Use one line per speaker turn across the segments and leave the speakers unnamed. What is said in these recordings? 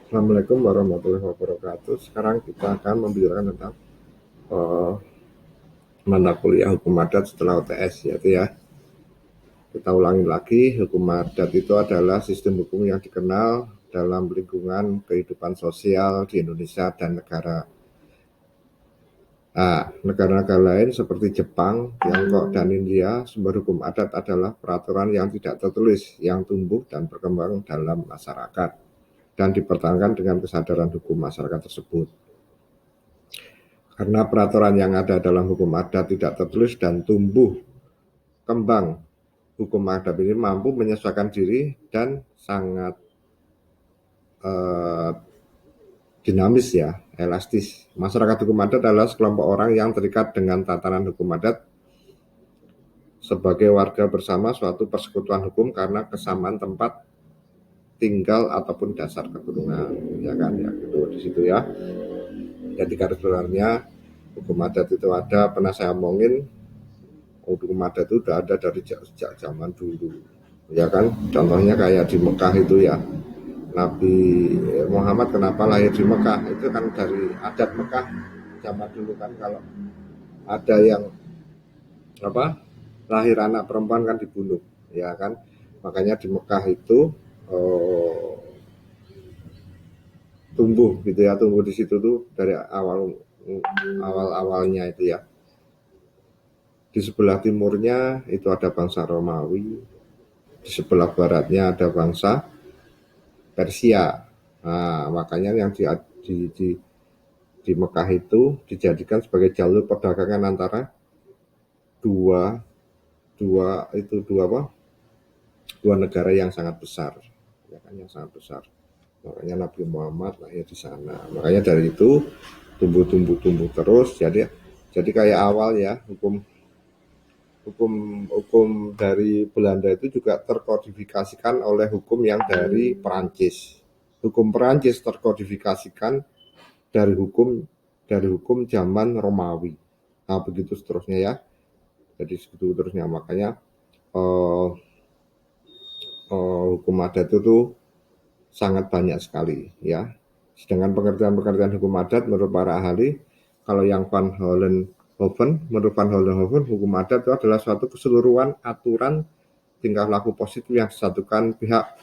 Assalamualaikum warahmatullahi wabarakatuh. Sekarang kita akan membicarakan tentang uh, mata kuliah hukum adat setelah UTS, yaitu ya. Kita ulangi lagi, hukum adat itu adalah sistem hukum yang dikenal dalam lingkungan kehidupan sosial di Indonesia dan negara. Nah, negara-negara lain seperti Jepang, Tiongkok, dan India, sumber hukum adat adalah peraturan yang tidak tertulis, yang tumbuh dan berkembang dalam masyarakat, dan dipertahankan dengan kesadaran hukum masyarakat tersebut. Karena peraturan yang ada dalam hukum adat tidak tertulis dan tumbuh kembang, hukum adat ini mampu menyesuaikan diri dan sangat dinamis ya, elastis. Masyarakat hukum adat adalah sekelompok orang yang terikat dengan tatanan hukum adat sebagai warga bersama suatu persekutuan hukum karena kesamaan tempat tinggal ataupun dasar keturunan, ya kan, ya gitu di situ ya. Jadi garis besarnya hukum adat itu ada, pernah saya omongin, hukum adat itu sudah ada dari sejak zaman dulu, ya kan. Contohnya kayak di Mekah itu ya, Nabi Muhammad kenapa lahir di Mekah, itu kan dari adat Mekah zaman dulu kan. Kalau ada yang lahir anak perempuan kan dibunuh, ya kan. Makanya di Mekah itu tumbuh gitu ya, tumbuh di situ tuh dari awalnya itu ya. Di sebelah timurnya itu ada bangsa Romawi, di sebelah baratnya ada bangsa Persia. Nah, makanya yang di Mekah itu dijadikan sebagai jalur perdagangan antara dua dua itu dua apa? Dua negara yang sangat besar, ya kan, yang sangat besar. Makanya Nabi Muhammad lahir di sana. Makanya dari itu tumbuh terus. Jadi kayak awal ya, hukum hukum hukum dari Belanda itu juga terkodifikasikan oleh hukum yang dari Perancis. Hukum Perancis terkodifikasikan dari hukum zaman Romawi. Nah, begitu seterusnya ya. Jadi segitu terusnya, makanya hukum adat itu sangat banyak sekali ya. Sedangkan pengertian hukum adat menurut para ahli, kalau yang menurut Van Hollenhoven, hukum adat itu adalah suatu keseluruhan aturan tingkah laku positif yang disatukan pihak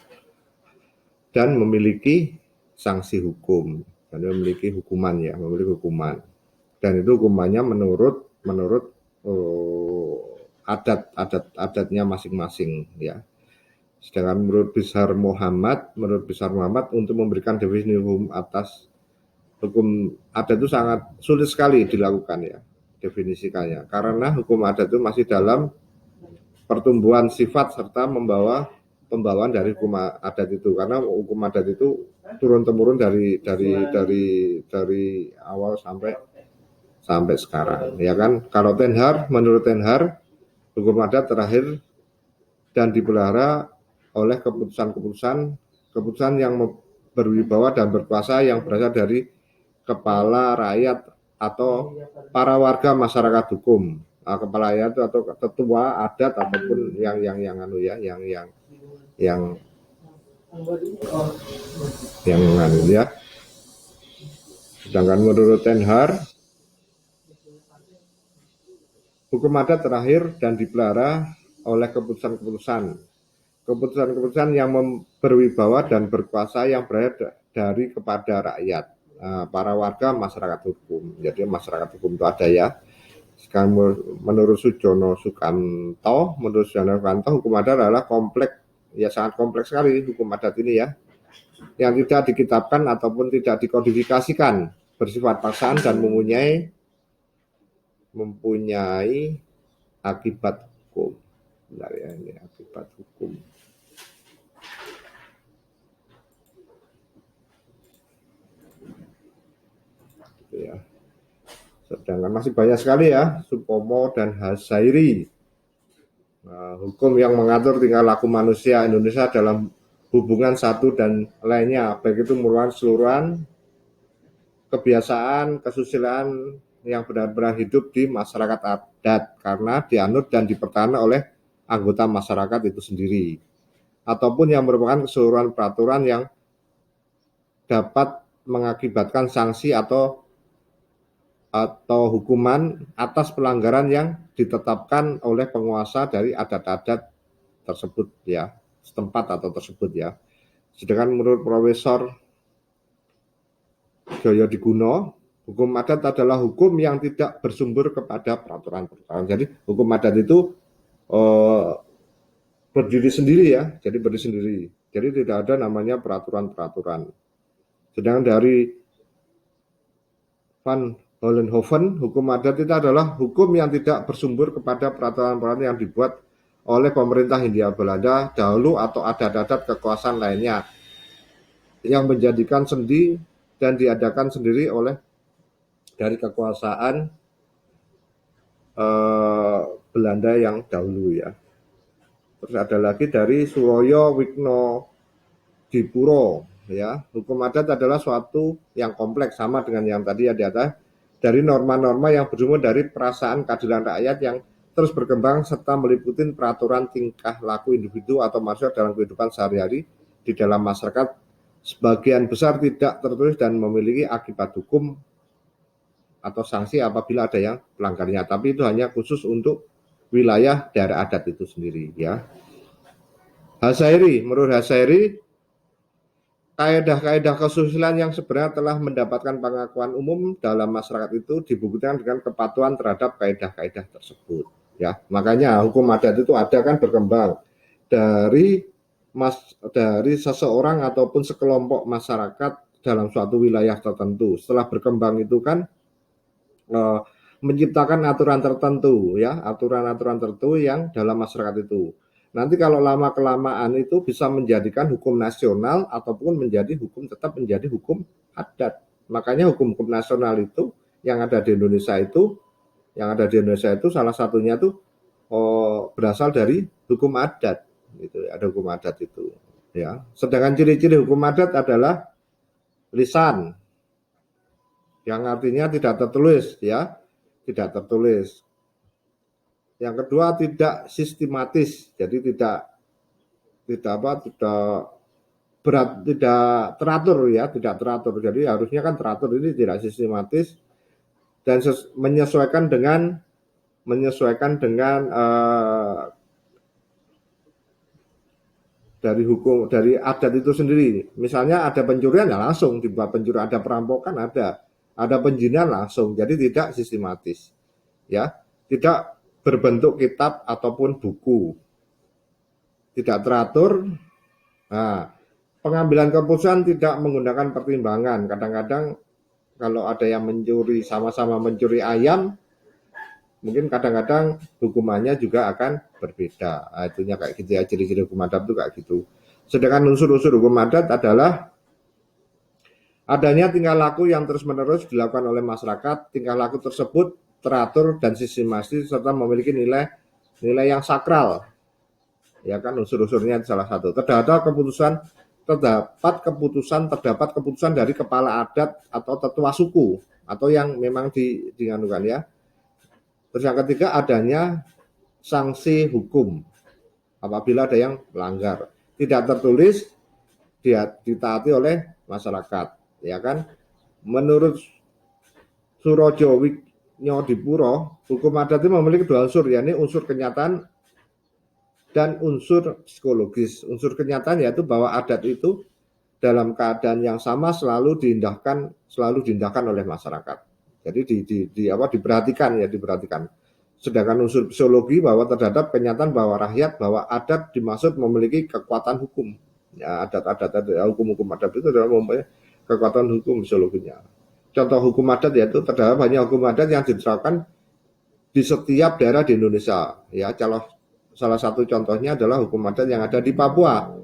dan memiliki sanksi hukum, dan memiliki hukuman ya, memiliki hukuman. Dan itu hukumannya menurut adatnya masing-masing ya. Sedangkan menurut Besar Muhammad untuk memberikan definisi hukum adat itu sangat sulit sekali dilakukan ya, definisikannya, karena hukum adat itu masih dalam pertumbuhan sifat serta pembawaan dari hukum adat itu, karena hukum adat itu turun temurun dari awal sampai sekarang, ya kan. Kalau menurut Tenhar, hukum adat terakhir dan dipelihara oleh keputusan yang berwibawa dan berkuasa yang berasal dari kepala rakyat atau para warga masyarakat hukum. Kepala rakyat atau ketua adat ataupun yang ya. Sedangkan menurut Tenhar, hukum adat terakhir dan dipelihara oleh keputusan yang berwibawa dan berkuasa yang berada dari kepada rakyat, para warga masyarakat hukum. Jadi masyarakat hukum itu ada ya. Sekarang menurut Sujono Sukanto, hukum adat adalah sangat kompleks sekali hukum adat ini ya, yang tidak dikitabkan ataupun tidak dikodifikasikan, bersifat paksaan dan mempunyai akibat hukum. Bentar ya, ini akibat hukum. Ya. Sedangkan masih banyak sekali ya, Supomo dan Hasairi. Hukum yang mengatur tingkah laku manusia Indonesia dalam hubungan satu dan lainnya, baik itu merupakan keseluruhan kebiasaan, kesusilaan yang benar-benar hidup di masyarakat adat karena dianut dan dipertahankan oleh anggota masyarakat itu sendiri, ataupun yang merupakan keseluruhan peraturan yang dapat mengakibatkan sanksi atau hukuman atas pelanggaran yang ditetapkan oleh penguasa dari adat-adat tersebut ya, setempat atau tersebut ya. Sedangkan menurut Profesor Joyo Diguno, hukum adat adalah hukum yang tidak bersumber kepada peraturan-peraturan. Jadi hukum adat itu berdiri sendiri ya, jadi berdiri sendiri. Jadi tidak ada namanya peraturan-peraturan. Sedangkan dari Van Vollenhoven, hukum adat itu adalah hukum yang tidak bersumber kepada peraturan-peraturan yang dibuat oleh pemerintah Hindia Belanda dahulu atau adat-adat kekuasaan lainnya yang menjadikan sendi dan diadakan sendiri oleh dari kekuasaan Belanda yang dahulu ya. Terus ada lagi dari Suroyo Wigno Dipuro ya. Hukum adat adalah suatu yang kompleks sama dengan yang tadi ya di atas, dari norma-norma yang bersumber dari perasaan keadilan rakyat yang terus berkembang serta meliputi peraturan tingkah laku individu atau masyarakat dalam kehidupan sehari-hari di dalam masyarakat, sebagian besar tidak tertulis dan memiliki akibat hukum atau sanksi apabila ada yang pelanggarnya. Tapi itu hanya khusus untuk wilayah daerah adat itu sendiri ya. Hasairi, menurut Hasairi, kaedah-kaedah kesusilaan yang sebenarnya telah mendapatkan pengakuan umum dalam masyarakat itu dibuktikan dengan kepatuhan terhadap kaedah-kaedah tersebut. Ya, makanya hukum adat itu ada kan berkembang dari seseorang ataupun sekelompok masyarakat dalam suatu wilayah tertentu. Setelah berkembang itu kan menciptakan aturan tertentu ya, aturan-aturan tertentu yang dalam masyarakat itu. Nanti kalau lama-kelamaan itu bisa menjadikan hukum nasional ataupun tetap menjadi hukum adat. Makanya hukum-hukum nasional itu yang ada di Indonesia itu salah satunya tuh berasal dari hukum adat. Gitu, ada hukum adat itu. Ya. Sedangkan ciri-ciri hukum adat adalah lisan, yang artinya tidak tertulis ya, tidak tertulis. Yang kedua tidak sistematis, jadi tidak teratur ya, tidak teratur. Jadi harusnya kan teratur, ini tidak sistematis dan menyesuaikan dengan dari adat itu sendiri. Misalnya ada pencurian ya langsung dibuat pencurian, ada perampokan ada penjinahan langsung. Jadi tidak sistematis. Ya, tidak berbentuk kitab ataupun buku. Tidak teratur. Nah, pengambilan keputusan tidak menggunakan pertimbangan. Kadang-kadang kalau ada yang mencuri, sama-sama mencuri ayam, mungkin kadang-kadang hukumannya juga akan berbeda. Nah, itunya kayak gitu ya, ciri-ciri hukum adat itu kayak gitu. Sedangkan unsur-unsur hukum adat adalah adanya tingkah laku yang terus-menerus dilakukan oleh masyarakat. Tingkah laku tersebut teratur dan sistematis serta memiliki nilai yang sakral. Ya kan, unsur-unsurnya salah satu. Terdapat keputusan dari kepala adat atau tetua suku atau yang memang dianukan ya. Terus yang ketiga adanya sanksi hukum apabila ada yang melanggar. Tidak tertulis, ditaati oleh masyarakat, ya kan? Menurut Surojo Wigno Dipuro, hukum adat itu memiliki dua unsur, yakni unsur kenyataan dan unsur psikologis. Unsur kenyataan yaitu bahwa adat itu dalam keadaan yang sama selalu diindahkan oleh masyarakat. Jadi diperhatikan. Sedangkan unsur psikologi bahwa terhadap kenyataan bahwa adat dimaksud memiliki kekuatan hukum. Ya, hukum adat itu adalah mempunyai kekuatan hukum psikologinya. Contoh hukum adat yaitu terdapat banyak hukum adat yang diterapkan di setiap daerah di Indonesia. Ya, salah satu contohnya adalah hukum adat yang ada di Papua.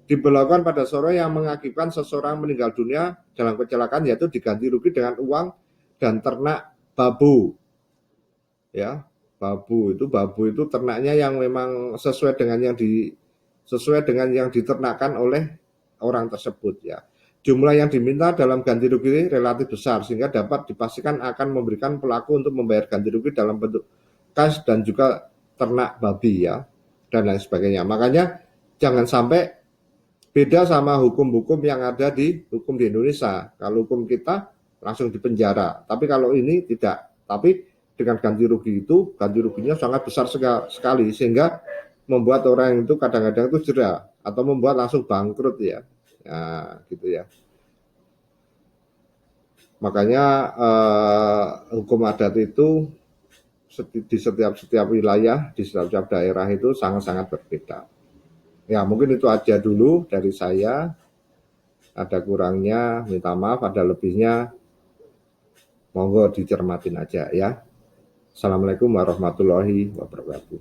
Diberlakukan pada seorang yang mengakibatkan seseorang meninggal dunia dalam kecelakaan, yaitu diganti rugi dengan uang dan ternak babu. Ya, babu itu ternaknya yang memang sesuai dengan yang diternakkan oleh orang tersebut ya. Jumlah yang diminta dalam ganti rugi relatif besar sehingga dapat dipastikan akan memberikan pelaku untuk membayar ganti rugi dalam bentuk kas dan juga ternak babi ya dan lain sebagainya. Makanya jangan sampai Beda sama hukum-hukum yang ada di hukum di Indonesia. Kalau hukum kita langsung dipenjara, tapi kalau ini tidak. Tapi dengan ganti rugi itu, ganti ruginya sangat besar sekali, sehingga membuat orang itu kadang-kadang itu jera atau membuat langsung bangkrut ya. Nah, gitu ya. Makanya hukum adat itu di setiap wilayah, di setiap daerah itu sangat-sangat berbeda. Ya, mungkin itu aja dulu dari saya. Ada kurangnya minta maaf, ada lebihnya monggo dicermatin aja ya. Assalamualaikum warahmatullahi wabarakatuh.